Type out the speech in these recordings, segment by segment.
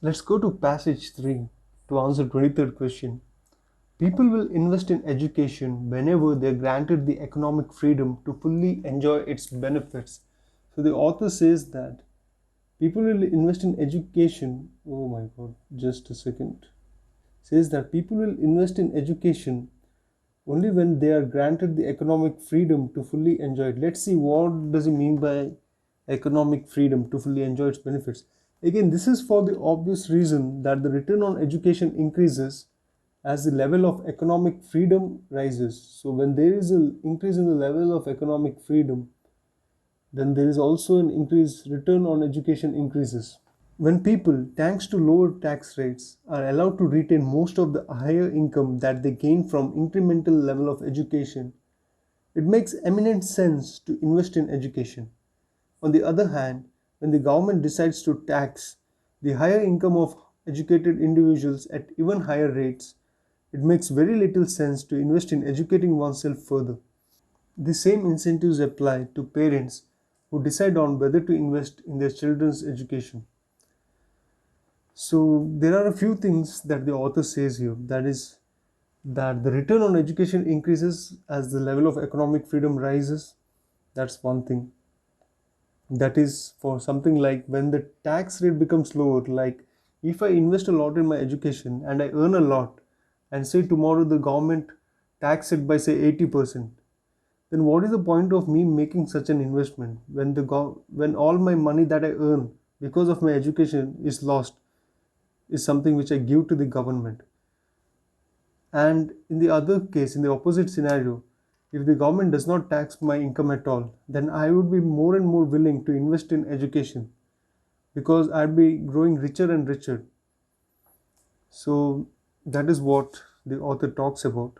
Let's go to passage 3 to answer 23rd question. People will invest in education whenever they are granted the economic freedom to fully enjoy its benefits. So the author says that people will invest in education. Oh my god, just a second. Says that people will invest in education only when they are granted the economic freedom to fully enjoy it. Let's see what does he mean by economic freedom to fully enjoy its benefits. Again, this is for the obvious reason that the return on education increases as the level of economic freedom rises. So when there is an increase in the level of economic freedom, then there is also an increase return on education increases. When people, thanks to lower tax rates, are allowed to retain most of the higher income that they gain from incremental level of education, it makes eminent sense to invest in education. On the other hand, when the government decides to tax the higher income of educated individuals at even higher rates, it makes very little sense to invest in educating oneself further. The same incentives apply to parents who decide on whether to invest in their children's education. So there are a few things that the author says here. That is that the return on education increases as the level of economic freedom rises. That's one thing. That is for something like when the tax rate becomes lower, like if I invest a lot in my education and I earn a lot, and say tomorrow the government tax it by say 80%, then what is the point of me making such an investment when when all my money that I earn because of my education is lost, is something which I give to the government. And in the other case, in the opposite scenario, if the government does not tax my income at all, then I would be more and more willing to invest in education because I'd be growing richer and richer. So that is what the author talks about.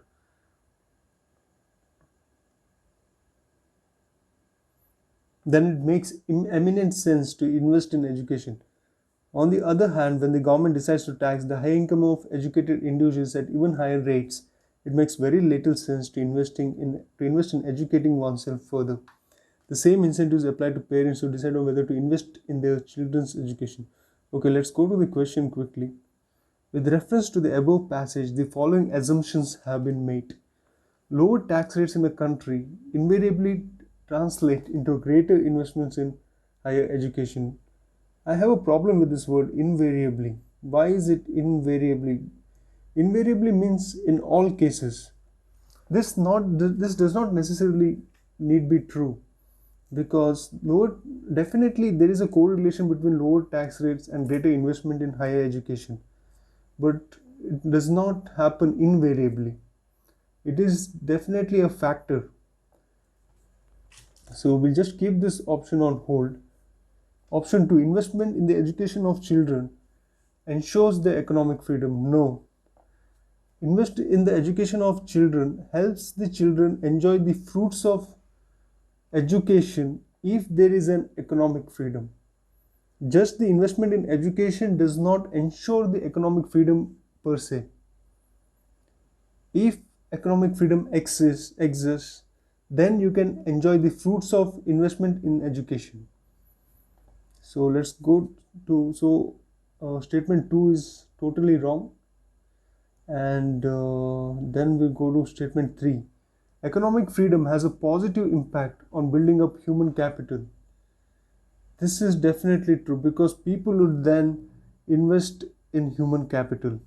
Then it makes eminent sense to invest in education. On the other hand, when the government decides to tax the high income of educated individuals at even higher rates, it makes very little sense to invest in educating oneself further. The same incentives apply to parents who decide on whether to invest in their children's education. Okay, let's go to the question quickly. With reference to the above passage, the following assumptions have been made. Lower tax rates in the country invariably translate into greater investments in higher education. I have a problem with this word invariably. Why is it invariably? Invariably means in all cases. This does not necessarily need be true because lower definitely there is a correlation between lower tax rates and greater investment in higher education, but it does not happen invariably. It is definitely a factor. So we'll just keep this option on hold. Option 2, investment in the education of children ensures their economic freedom. No. Invest in the education of children helps the children enjoy the fruits of education if there is an economic freedom. Just the investment in education does not ensure the economic freedom per se. If economic freedom exists, then you can enjoy the fruits of investment in education. So let's go to statement 2 is totally wrong, and then we go to statement 3. Economic freedom has a positive impact on building up human capital. This is definitely true because people would then invest in human capital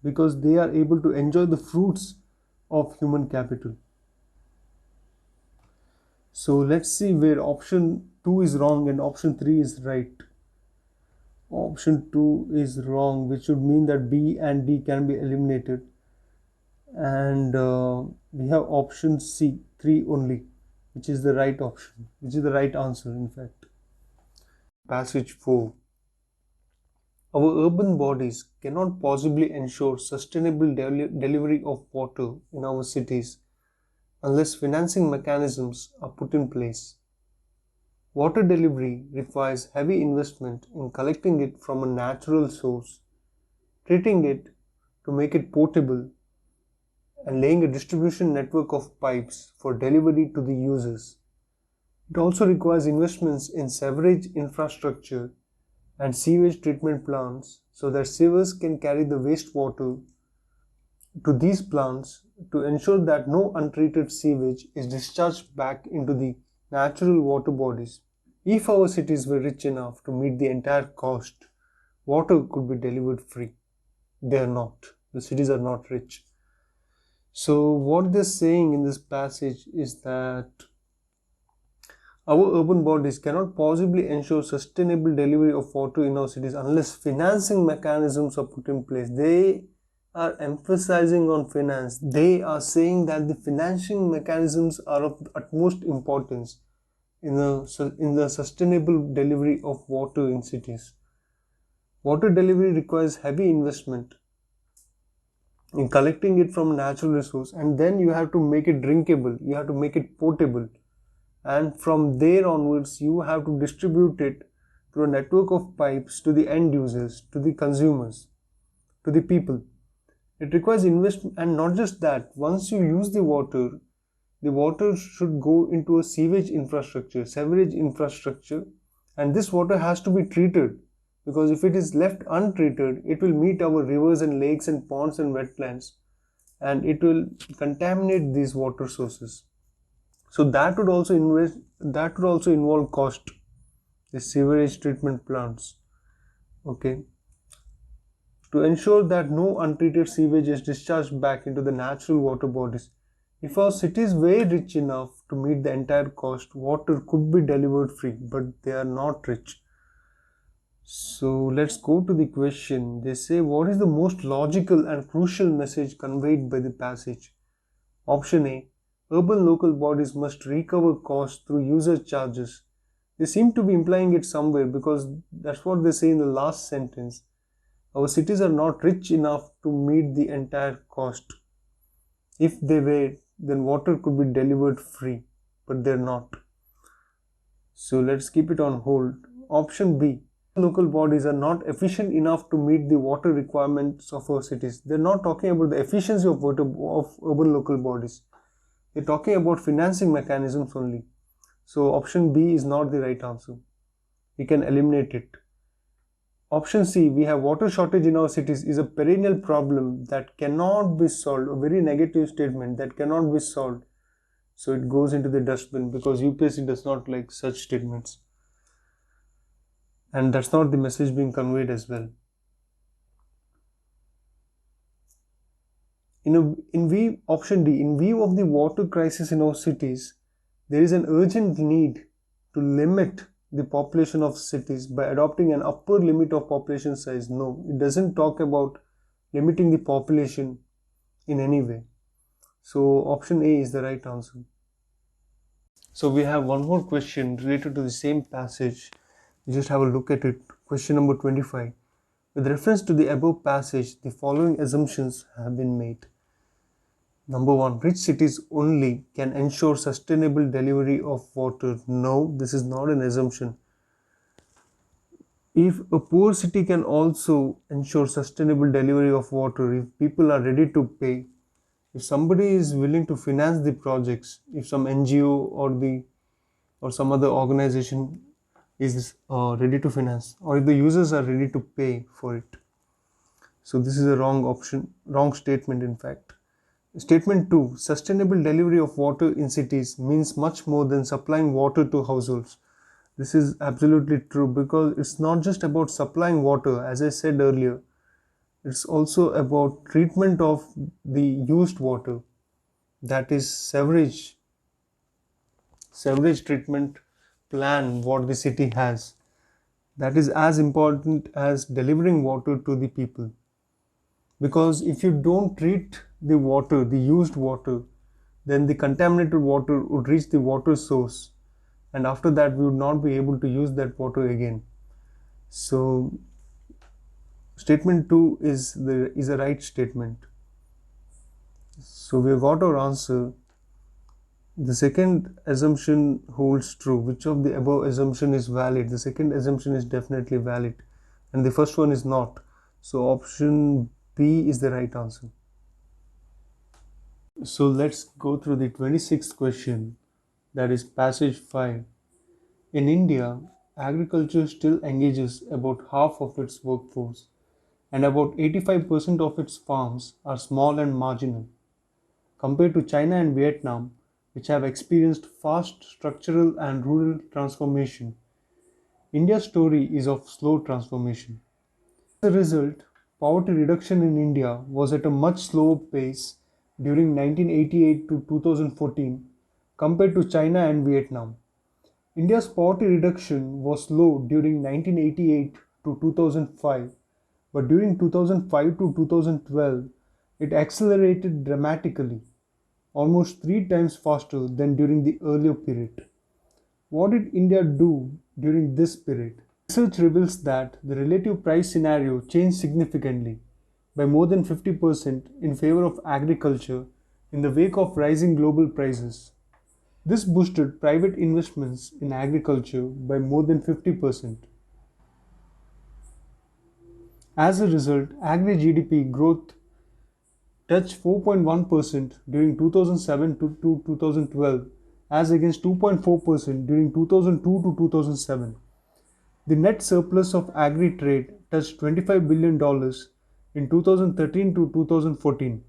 because they are able to enjoy the fruits of human capital. So let's see where option 2 is wrong and option 3 is right. Option 2 is wrong, which would mean that B and D can be eliminated. And we have option C, 3 only, which is the right option, which is the right answer in fact. Passage 4. Our urban bodies cannot possibly ensure sustainable delivery of water in our cities unless financing mechanisms are put in place. Water delivery requires heavy investment in collecting it from a natural source, treating it to make it potable, and laying a distribution network of pipes for delivery to the users. It also requires investments in sewerage infrastructure and sewage treatment plants so that sewers can carry the wastewater to these plants to ensure that no untreated sewage is discharged back into the natural water bodies. If our cities were rich enough to meet the entire cost, water could be delivered free. They are not. The cities are not rich. So, what they're saying in this passage is that our urban bodies cannot possibly ensure sustainable delivery of water in our cities unless financing mechanisms are put in place. They are emphasizing on finance. They are saying that the financing mechanisms are of utmost importance in the sustainable delivery of water in cities. Water delivery requires heavy investment in collecting it from a natural resource, and then you have to make it drinkable, you have to make it potable, and from there onwards you have to distribute it through a network of pipes to the end users, to the consumers, to the people. It requires investment, and not just that, once you use the water should go into a sewerage infrastructure, and this water has to be treated, because if it is left untreated, it will meet our rivers and lakes and ponds and wetlands, and it will contaminate these water sources. So that would also involve cost, the sewerage treatment plants. Okay. To ensure that no untreated sewage is discharged back into the natural water bodies. If our cities were rich enough to meet the entire cost, water could be delivered free, but they are not rich. So let's go to the question. They say, what is the most logical and crucial message conveyed by the passage? Option A, urban local bodies must recover costs through user charges. They seem to be implying it somewhere, because that's what they say in the last sentence. Our cities are not rich enough to meet the entire cost. If they were, then water could be delivered free, but they're not. So let's keep it on hold. Option B, local bodies are not efficient enough to meet the water requirements of our cities. They're not talking about the efficiency of urban local bodies. They're talking about financing mechanisms only. So option B is not the right answer. We can eliminate it. Option C, we have water shortage in our cities, is a perennial problem that cannot be solved, a very negative statement that cannot be solved. So it goes into the dustbin, because UPSC does not like such statements. And that's not the message being conveyed as well. Option D, in view of the water crisis in our cities, there is an urgent need to limit the population of cities by adopting an upper limit of population size. No, it doesn't talk about limiting the population in any way. So option A is the right answer. So we have one more question related to the same passage. We just have a look at it. Question number 25. With reference to the above passage, the following assumptions have been made. Number 1, rich cities only can ensure sustainable delivery of water. No, this is not an assumption. If a poor city can also ensure sustainable delivery of water, if people are ready to pay, if somebody is willing to finance the projects, if some NGO or some other organization is ready to finance, or if the users are ready to pay for it. So this is a wrong statement in fact. Statement 2, sustainable delivery of water in cities means much more than supplying water to households. This is absolutely true, because it's not just about supplying water, as I said earlier. It's also about treatment of the used water, that is sewerage treatment plan what the city has. That is as important as delivering water to the people. Because if you don't treat the water, the used water, then the contaminated water would reach the water source, and after that we would not be able to use that water again. So statement 2 is a right statement. So we have got our answer. The second assumption holds true. Which of the above assumption is valid? The second assumption is definitely valid, and the first one is not. So option B is the right answer. So let's go through the 26th question, that is passage 5. In India, 50% of the population lives in rural areas. agriculture still engages about half of its workforce, and about 85% of its farms are small and marginal. Compared to China and Vietnam, which have experienced fast structural and rural transformation, India's story is of slow transformation. As a result, poverty reduction in India was at a much slower pace during 1988 to 2014 compared to China and Vietnam. India's poverty reduction was slow during 1988 to 2005, but during 2005 to 2012, it accelerated dramatically, almost three times faster than during the earlier period. What did India do during this period? Research reveals that the relative price scenario changed significantly by more than 50% in favor of agriculture in the wake of rising global prices. This boosted private investments in agriculture by more than 50%. As a result, agri GDP growth touched 4.1% during 2007 to 2012 as against 2.4% during 2002 to 2007. The net surplus of agri-trade touched $25 billion dollars in 2013 to 2014.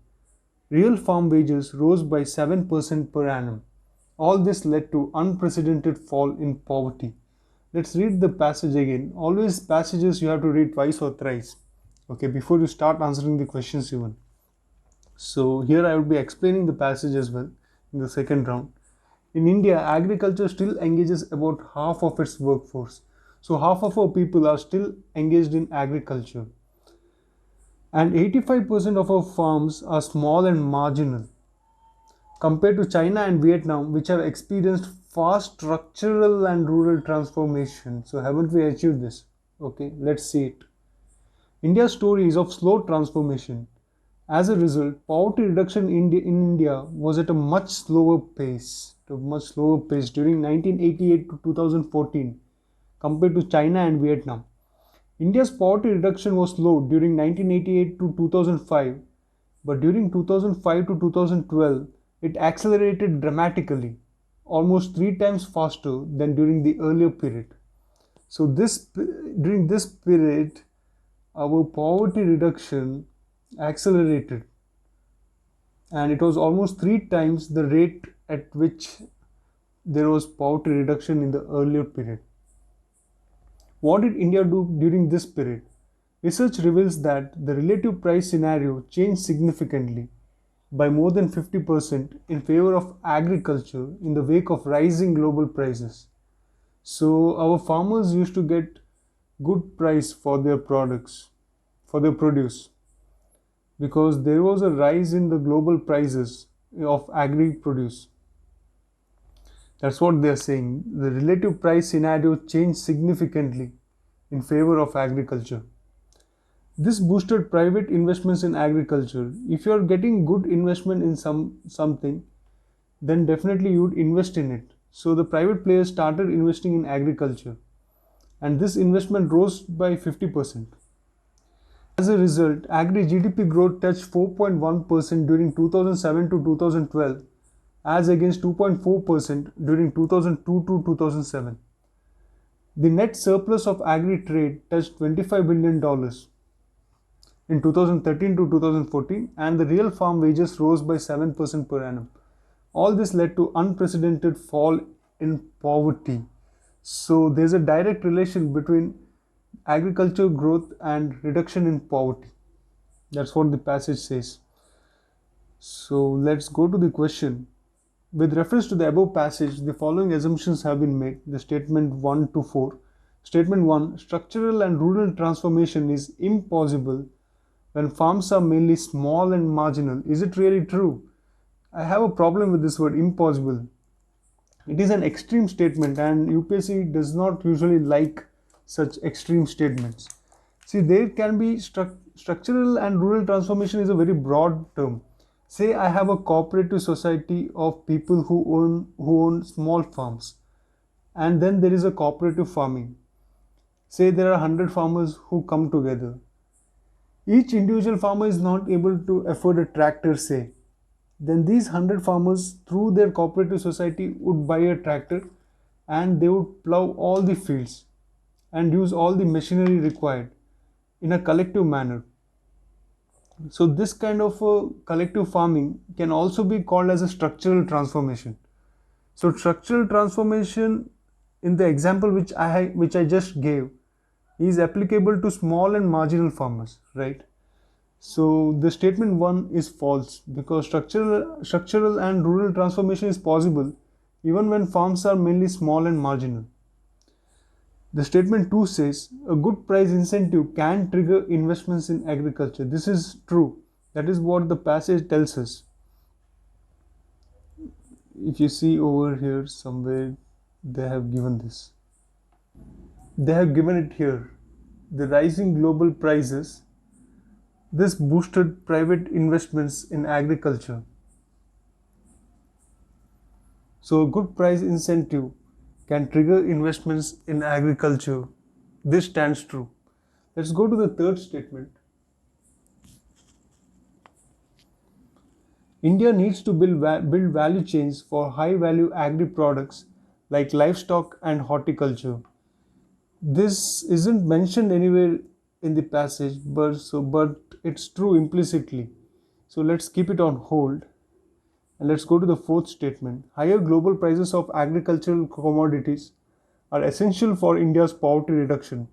Real farm wages rose by 7% per annum. All this led to unprecedented fall in poverty. Let's read the passage again. Always passages you have to read twice or thrice. Okay, before you start answering the questions even. So here I will be explaining the passage as well in the second round. In India, agriculture still engages about half of its workforce. So half of our people are still engaged in agriculture. And 85% of our farms are small and marginal compared to China and Vietnam, which have experienced fast structural and rural transformation. So haven't we achieved this? Okay, let's see it. India's story is of slow transformation. As a result, poverty reduction in India was at a much slower pace, during 1988 to 2014 compared to China and Vietnam. India's poverty reduction was slow during 1988 to 2005, but during 2005 to 2012, it accelerated dramatically, almost three times faster than during the earlier period. So during this period, our poverty reduction accelerated, and it was almost three times the rate at which there was poverty reduction in the earlier period. What did India do during this period? Research reveals that the relative price scenario changed significantly by more than 50% in favor of agriculture in the wake of rising global prices. So our farmers used to get good price for their products, for their produce, because there was a rise in the global prices of agri produce. That's what they're saying. The relative price scenario changed significantly in favor of agriculture. This boosted private investments in agriculture. If you're getting good investment in something, then definitely you would invest in it. So the private players started investing in agriculture, and this investment rose by 50%. As a result, agri GDP growth touched 4.1% during 2007 to 2012 as against 2.4% during 2002 to 2007. The net surplus of agri-trade touched $25 billion dollars in 2013 to 2014, and the real farm wages rose by 7% per annum. All this led to unprecedented fall in poverty. So there's a direct relation between agriculture growth and reduction in poverty. That's what the passage says. So let's go to the question. With reference to the above passage, the following assumptions have been made. The statement 1 to 4. Statement 1. Structural and rural transformation is impossible when farms are mainly small and marginal. Is it really true? I have a problem with this word impossible. It is an extreme statement, and UPSC does not usually like such extreme statements. See, there can be structural and rural transformation is a very broad term. Say I have a cooperative society of people who own small farms, and then there is a cooperative farming. Say there are 100 farmers who come together. Each individual farmer is not able to afford a tractor, say. Then these 100 farmers through their cooperative society would buy a tractor, and they would plow all the fields. and use all the machinery required in a collective manner. So this kind of collective farming can also be called as a structural transformation. So structural transformation in the example which I just gave is applicable to small and marginal farmers, right? So the statement 1 is false because structural and rural transformation is possible even when farms are mainly small and marginal. The statement 2 says a good price incentive can trigger investments in agriculture. This is true. That is what the passage tells us. If you see over here somewhere, they have given this. They have given it here. The rising global prices, this boosted private investments in agriculture. So a good price incentive can trigger investments in agriculture. This stands true. Let's go to the third statement. India needs to build value chains for high value agri products like livestock and horticulture. This isn't mentioned anywhere in the passage, but it's true implicitly. So let's keep it on hold. And let's go to the fourth statement. Higher global prices of agricultural commodities are essential for India's poverty reduction.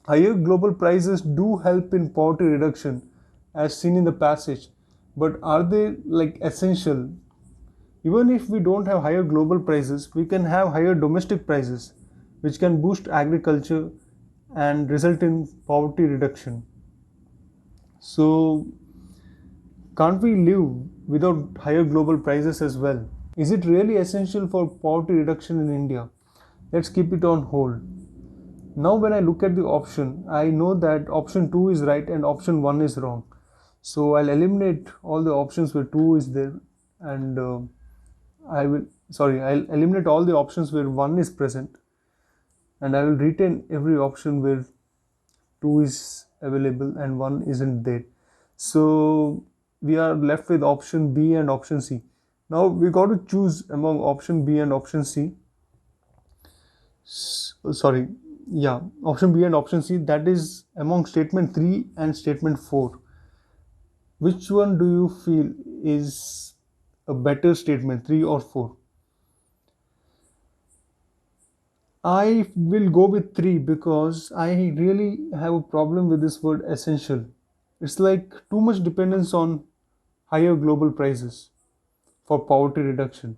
Higher global prices do help in poverty reduction as seen in the passage, but are they like essential? Even if we don't have higher global prices, we can have higher domestic prices, which can boost agriculture and result in poverty reduction. So, can't we live without higher global prices as well? Is it really essential for poverty reduction in India? Let's keep it on hold. Now, when I look at the option, I know that option 2 is right and option 1 is wrong. So, I'll eliminate all the options where 2 is there, and I'll eliminate all the options where 1 is present, and I will retain every option where 2 is available and 1 isn't there. So we are left with option B and option C. Now we got to choose among option B and option C. Sorry, yeah, option B and option C, that is among statement 3 and statement 4. Which one do you feel is a better statement, 3 or 4? I will go with 3 because I really have a problem with this word essential. It's like too much dependence on higher global prices for poverty reduction.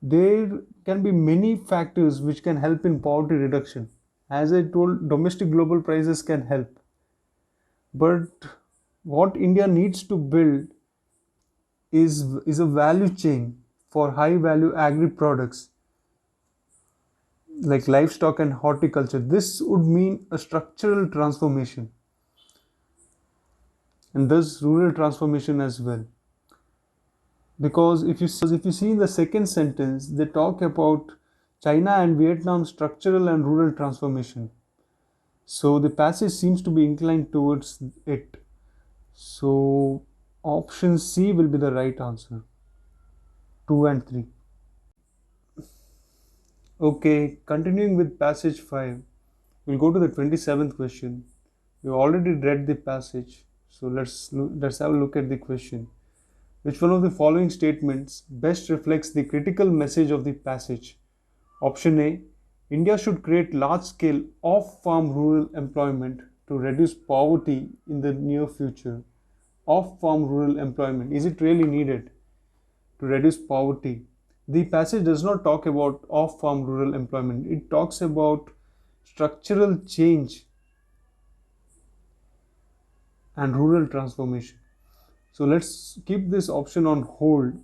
There can be many factors which can help in poverty reduction. As I told, domestic global prices can help. But what India needs to build is a value chain for high value agri products like livestock and horticulture. This would mean a structural transformation and thus rural transformation as well. Because if you see in the second sentence, they talk about China and Vietnam structural and rural transformation. So the passage seems to be inclined towards it. So option C will be the right answer. 2 and 3. Okay, continuing with passage 5, we'll go to the 27th question. We already read the passage, so let's have a look at the question. Which one of the following statements best reflects the critical message of the passage? Option A, India should create large-scale off-farm rural employment to reduce poverty in the near future. Off-farm rural employment, is it really needed to reduce poverty? The passage does not talk about off-farm rural employment. It talks about structural change and rural transformation. So let's keep this option on hold.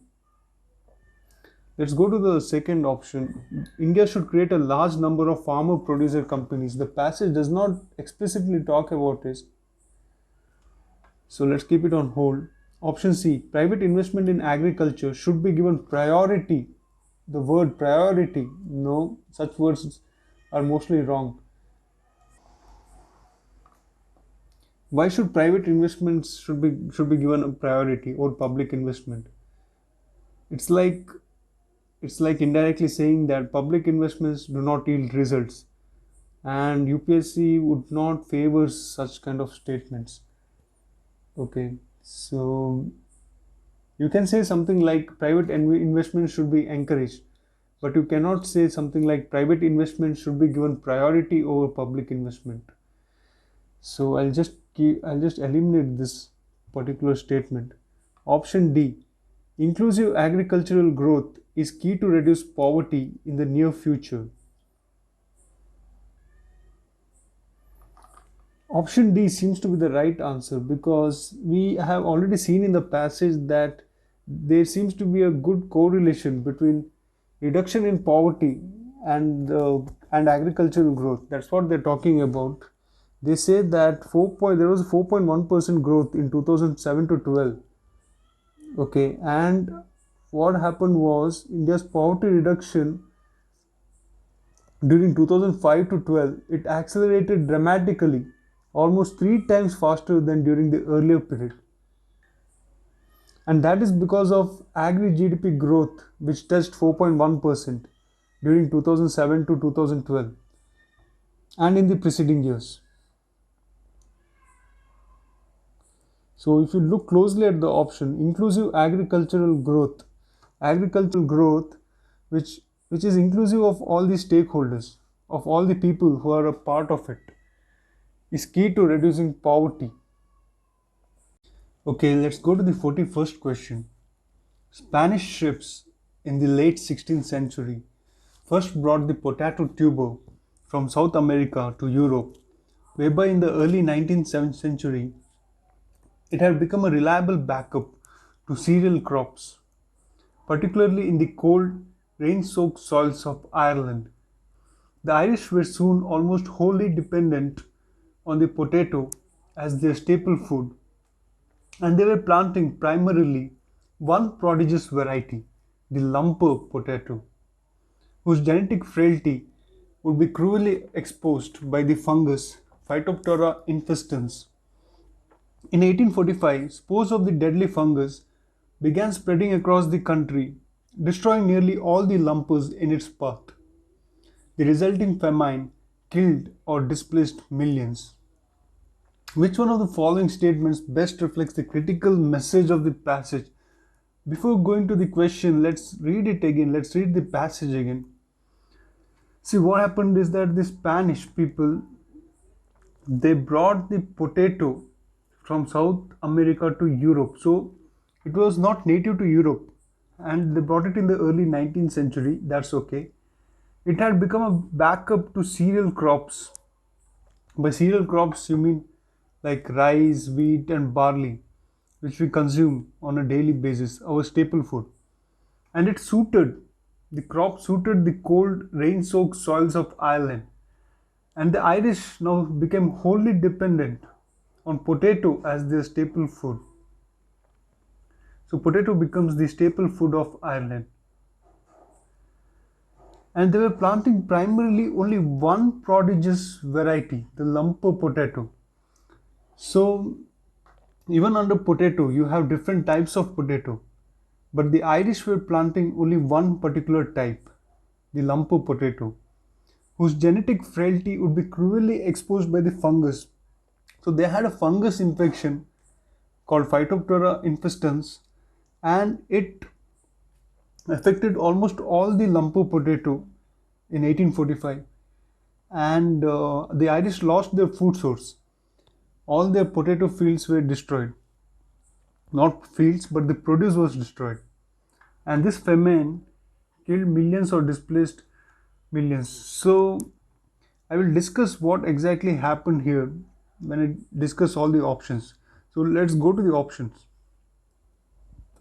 Let's go to the second option. India should create a large number of farmer producer companies. The passage does not explicitly talk about this. So let's keep it on hold. Option C, private investment in agriculture should be given priority. The word priority, no, such words are mostly wrong. Why should private investments should be given a priority or public investment? It's like indirectly saying that public investments do not yield results. and UPSC would not favor such kind of statements. Okay, so you can say something like private investment should be encouraged, but you cannot say something like private investment should be given priority over public investment. So I'll just eliminate this particular statement. Option D, inclusive agricultural growth is key to reduce poverty in the near future. Option D seems to be the right answer because we have already seen in the passage that there seems to be a good correlation between reduction in poverty and agricultural growth. That's what they're talking about. They say that there was 4.1% growth in 2007 to 12. Okay, and what happened was India's poverty reduction during 2005 to 12, it accelerated dramatically, almost three times faster than during the earlier period. And that is because of agri GDP growth, which touched 4.1% during 2007 to 2012 and in the preceding years. So, if you look closely at the option, inclusive agricultural growth, which, which is inclusive of all the stakeholders, of all the people who are a part of it, is key to reducing poverty. Okay, let's go to the 41st question. Spanish ships in the late 16th century first brought the potato tuber from South America to Europe, whereby in the early 19th century it had become a reliable backup to cereal crops, particularly in the cold, rain soaked soils of Ireland. The Irish were soon almost wholly dependent on the potato as their staple food, and they were planting primarily one prodigious variety, the lumper potato, whose genetic frailty would be cruelly exposed by the fungus Phytophthora infestans. In 1845, spores of the deadly fungus began spreading across the country, destroying nearly all the lumpers in its path. The resulting famine killed or displaced millions. Which one of the following statements best reflects the critical message of the passage? Before going to the question, let's read it again. Let's read the passage again. See, what happened is that the Spanish people, they brought the potato from South America to Europe. So it was not native to Europe, and they brought it in the early 19th century. That's okay. It had become a backup to cereal crops. By cereal crops, you mean like rice, wheat, and barley, which we consume on a daily basis, our staple food. And the crop suited the cold, rain soaked soils of Ireland. And the Irish now became wholly dependent on potato as their staple food. So, potato becomes the staple food of Ireland. And they were planting primarily only one prodigious variety, the lumper potato. So, even under potato, you have different types of potato, but the Irish were planting only one particular type, the lumper potato, whose genetic frailty would be cruelly exposed by the fungus. So, they had a fungus infection called Phytophthora infestans, and it affected almost all the lumper potato in 1845, and the Irish lost their food source. All their potato fields were destroyed. Not fields, but the produce was destroyed. And this famine killed millions or displaced millions. So I will discuss what exactly happened here when I discuss all the options. So let's go to the options.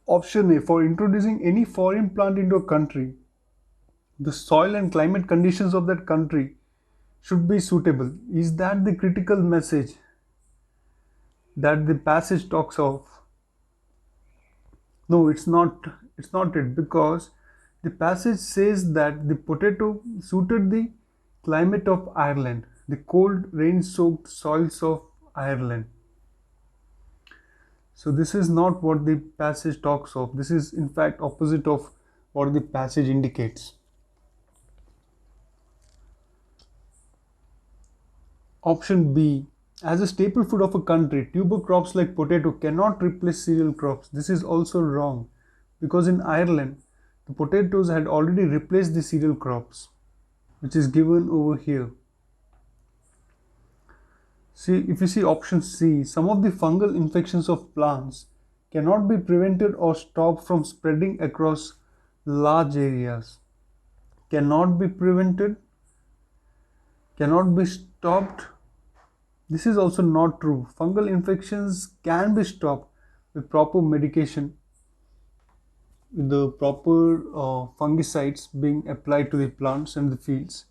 Option A, for introducing any foreign plant into a country, the soil and climate conditions of that country should be suitable. Is that the critical message that the passage talks of? No, it's not. It's not it, because the passage says that the potato suited the climate of Ireland, the cold, rain-soaked soils of Ireland. So this is not what the passage talks of. This is in fact opposite of what the passage indicates. Option B. As a staple food of a country, tuber crops like potato cannot replace cereal crops. This is also wrong because in Ireland, the potatoes had already replaced the cereal crops, which is given over here. See, if you see option C, some of the fungal infections of plants cannot be prevented or stopped from spreading across large areas. Cannot be prevented, cannot be stopped. This is also not true. Fungal infections can be stopped with proper medication, with the proper fungicides being applied to the plants and the fields.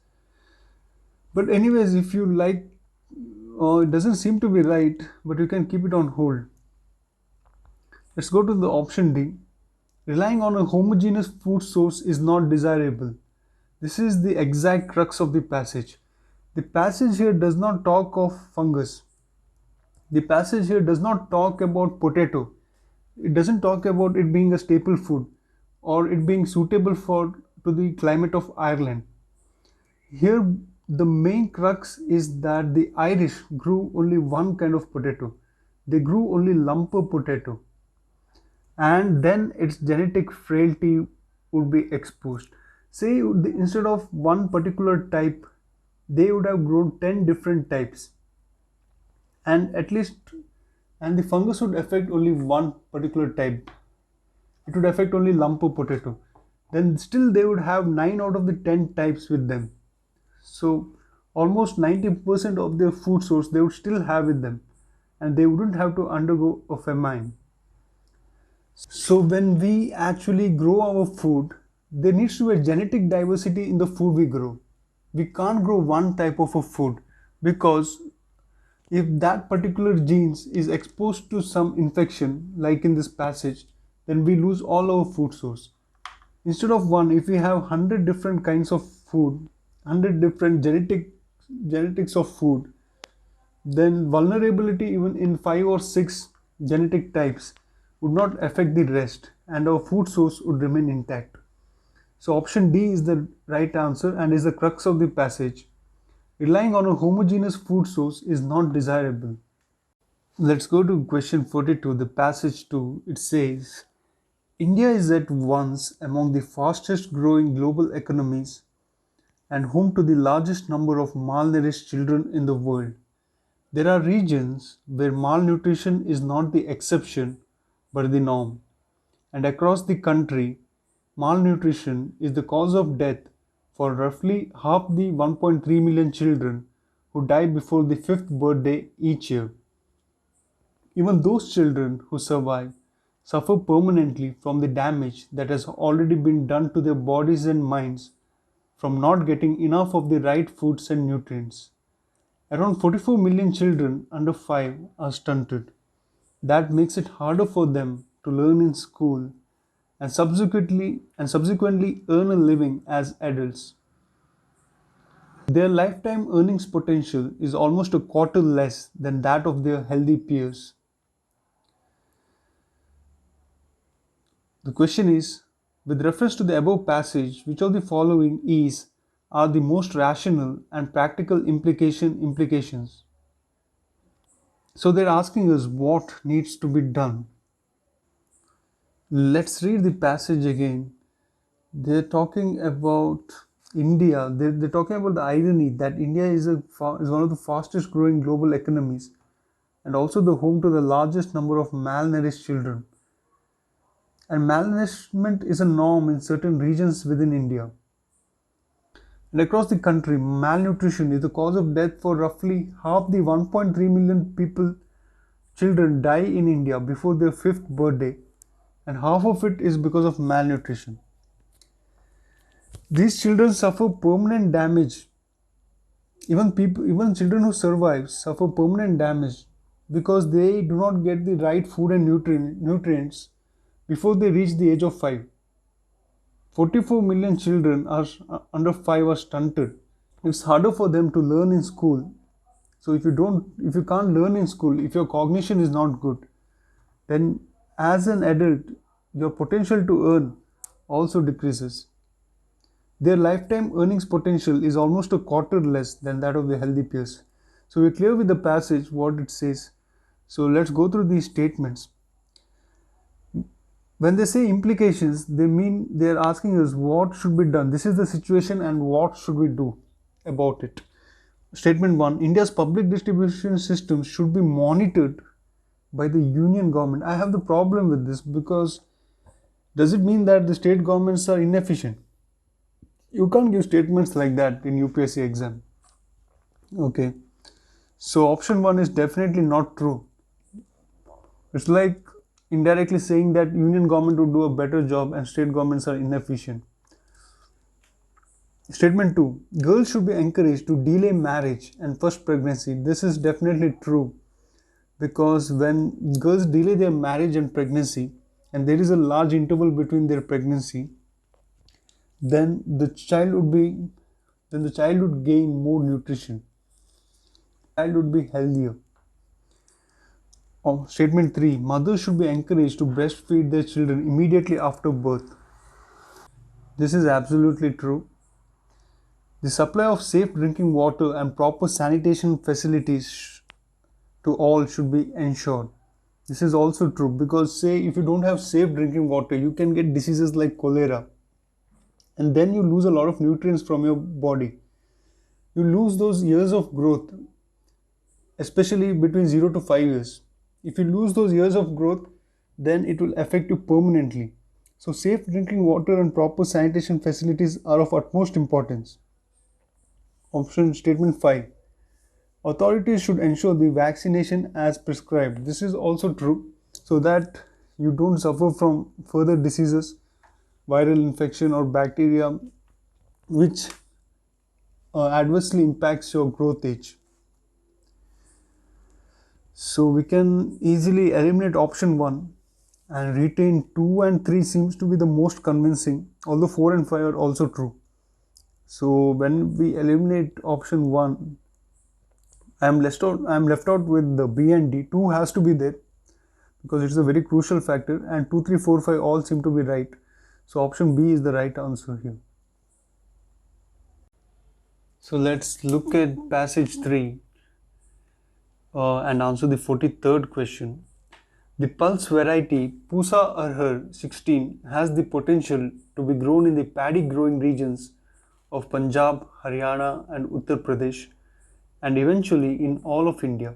But anyways, if you like, it doesn't seem to be right, but you can keep it on hold. Let's go to the option D. Relying on a homogeneous food source is not desirable. This is the exact crux of the passage. The passage here does not talk of fungus. The passage here does not talk about potato. It doesn't talk about it being a staple food or it being suitable for to the climate of Ireland. Here the main crux is that the Irish grew only one kind of potato. They grew only lumper potato, and then its genetic frailty would be exposed. Say instead of one particular type, they would have grown 10 different types, and at least and the fungus would affect only one particular type. It would affect only lumper potato. Then still they would have 9 out of the 10 types with them. So almost 90% of their food source they would still have with them, and they wouldn't have to undergo a famine. So when we actually grow our food, there needs to be a genetic diversity in the food we grow. We can't grow one type of a food because if that particular genes is exposed to some infection like in this passage, then we lose all our food source. Instead of one, if we have 100 different kinds of food, 100 different genetics of food, then vulnerability even in 5 or 6 genetic types would not affect the rest and our food source would remain intact. So option D is the right answer and is the crux of the passage. Relying on a homogeneous food source is not desirable. Let's go to question 42, the passage 2. It says, India is at once among the fastest growing global economies and home to the largest number of malnourished children in the world. There are regions where malnutrition is not the exception but the norm. And across the country, malnutrition is the cause of death for roughly half the 1.3 million children who die before the fifth birthday each year. Even those children who survive suffer permanently from the damage that has already been done to their bodies and minds from not getting enough of the right foods and nutrients. Around 44 million children under 5 are stunted. That makes it harder for them to learn in school and subsequently earn a living as adults. Their lifetime earnings potential is almost a quarter less than that of their healthy peers. The question is, with reference to the above passage, which of the following are the most rational and practical implications? So they're asking us what needs to be done. Let's read the passage again. They're talking about India. They're talking about the irony that India is one of the fastest growing global economies and also the home to the largest number of malnourished children. And malnourishment is a norm in certain regions within India. And across the country, malnutrition is the cause of death for roughly half the 1.3 million children die in India before their fifth birthday, and half of it is because of malnutrition. These children suffer permanent damage. Even children who survive suffer permanent damage because they do not get the right food and nutrients before they reach the age of 5. 44 million children are under 5 are stunted. It's harder for them to learn in school. So if you can't learn in school, if your cognition is not good, then as an adult, your potential to earn also decreases. Their lifetime earnings potential is almost a quarter less than that of the healthy peers. So we're clear with the passage, what it says. So let's go through these statements. When they say implications, they mean they're asking us what should be done. This is the situation and what should we do about it. Statement 1, India's public distribution system should be monitored by the union government. I have the problem with this because does it mean that the state governments are inefficient? You can't give statements like that in UPSC exam. Okay. So option 1 is definitely not true. It's like indirectly saying that union government would do a better job and state governments are inefficient. Statement 2, girls should be encouraged to delay marriage and first pregnancy. This is definitely true because when girls delay their marriage and pregnancy and there is a large interval between their pregnancy, then the child would gain more nutrition. The child would be healthier. Statement 3, mothers should be encouraged to breastfeed their children immediately after birth. This is absolutely true. The supply of safe drinking water and proper sanitation facilities to all should be ensured. This is also true because say if you don't have safe drinking water, you can get diseases like cholera and then you lose a lot of nutrients from your body. You lose those years of growth, especially between 0 to 5 years. If you lose those years of growth, then it will affect you permanently. So safe drinking water and proper sanitation facilities are of utmost importance. Option statement 5. Authorities should ensure the vaccination as prescribed. This is also true so that you don't suffer from further diseases, viral infection or bacteria which adversely impacts your growth age. So we can easily eliminate option 1 and retain 2 and 3 seems to be the most convincing, although 4 and 5 are also true. So when we eliminate option 1, I am left out with the B and D. 2 has to be there because it's a very crucial factor and 2, 3, 4, 5 all seem to be right. So option B is the right answer here. So let's look at passage 3 and answer the 43rd question. The pulse variety Pusa Arhar 16 has the potential to be grown in the paddy growing regions of Punjab, Haryana and Uttar Pradesh and eventually in all of India.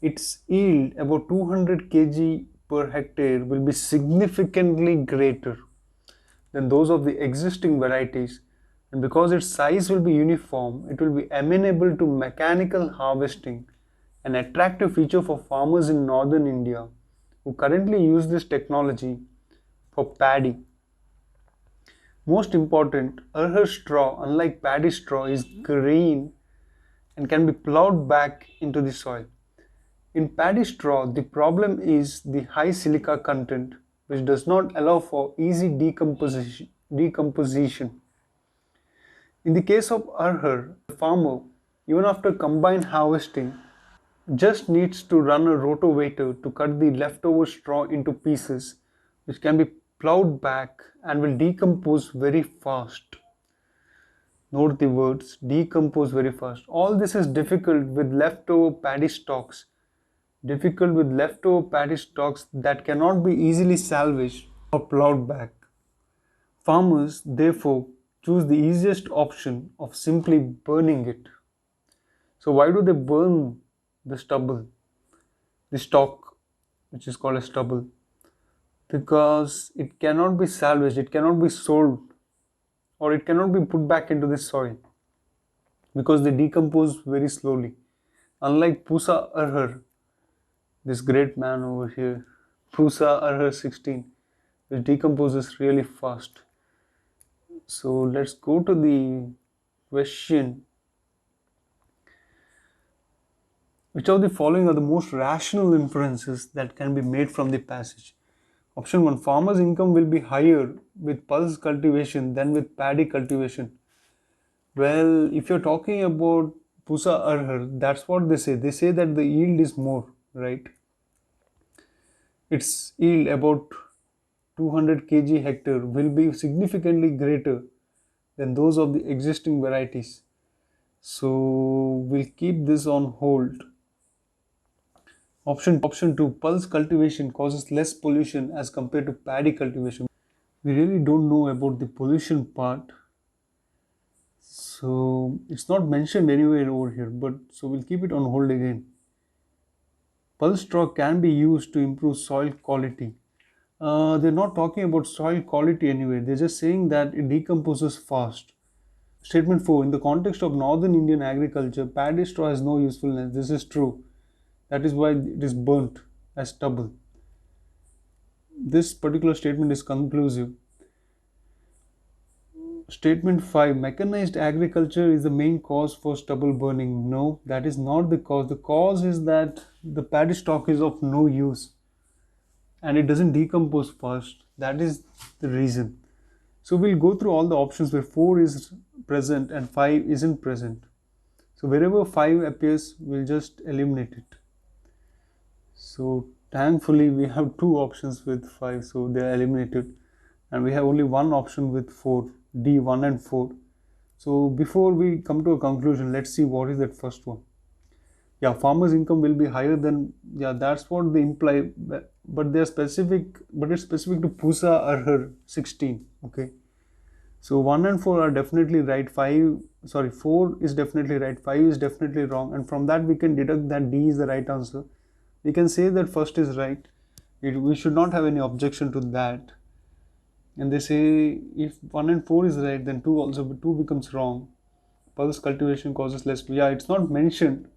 Its yield, about 200 kg per hectare, will be significantly greater than those of the existing varieties, and because its size will be uniform, it will be amenable to mechanical harvesting, an attractive feature for farmers in northern India who currently use this technology for paddy. Most important, Arhar straw, unlike paddy straw, is green and can be plowed back into the soil. In paddy straw, the problem is the high silica content, which does not allow for easy decomposition. In the case of Arhar, the farmer, even after combine harvesting, just needs to run a rotavator to cut the leftover straw into pieces, which can be plowed back and will decompose very fast. Note the words, decompose very fast. All this is difficult with leftover paddy stalks. Difficult with leftover paddy stalks that cannot be easily salvaged or plowed back. Farmers, therefore, choose the easiest option of simply burning it. So why do they burn the stubble, the stalk, which is called a stubble? Because it cannot be salvaged, it cannot be sold, or it cannot be put back into the soil because they decompose very slowly. Unlike Pusa Arhar, this great man over here, Pusa Arhar 16, which decomposes really fast. So let's go to the question. Which of the following are the most rational inferences that can be made from the passage? Option 1, farmers' income will be higher with pulse cultivation than with paddy cultivation. Well, if you're talking about Pusa Arhar, that's what they say. They say that the yield is more, right? Its yield, about 200 kg hectare, will be significantly greater than those of the existing varieties. So we'll keep this on hold. Option 2, pulse cultivation causes less pollution as compared to paddy cultivation. We really don't know about the pollution part. So it's not mentioned anywhere over here, but so we'll keep it on hold again. Pulse straw can be used to improve soil quality. They're not talking about soil quality anyway. They're just saying that it decomposes fast. Statement 4. In the context of northern Indian agriculture, paddy straw has no usefulness. This is true. That is why it is burnt as stubble. This particular statement is conclusive. Statement 5. Mechanized agriculture is the main cause for stubble burning. No, that is not the cause. The cause is that the paddy stock is of no use and it doesn't decompose fast. That is the reason. So we'll go through all the options where 4 is present and 5 isn't present. So wherever 5 appears, we'll just eliminate it. So thankfully we have 2 options with 5, so they are eliminated, and we have only one option with 4, D 1 and 4. So before we come to a conclusion, let's see what is that first one. Yeah, farmers' income will be higher than, yeah, that's what they imply, but they're specific, but it's specific to Pusa Arhar 16. Okay, so 1 and 4 are definitely right. 4 is definitely right, 5 is definitely wrong, and from that we can deduct that D is the right answer. We can say that first is right. We should not have any objection to that. And they say if 1 and 4 is right, then 2 becomes wrong. Pulse cultivation causes less. Yeah, it's not mentioned.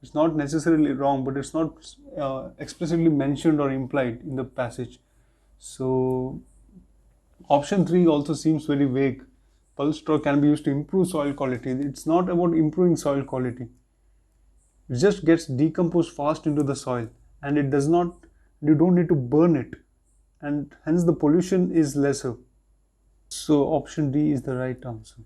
It's not necessarily wrong, but it's not explicitly mentioned or implied in the passage. So option 3 also seems very vague. Pulse straw can be used to improve soil quality. It's not about improving soil quality. It just gets decomposed fast into the soil, and it does not, you don't need to burn it, and hence the pollution is lesser. So option D is the right answer.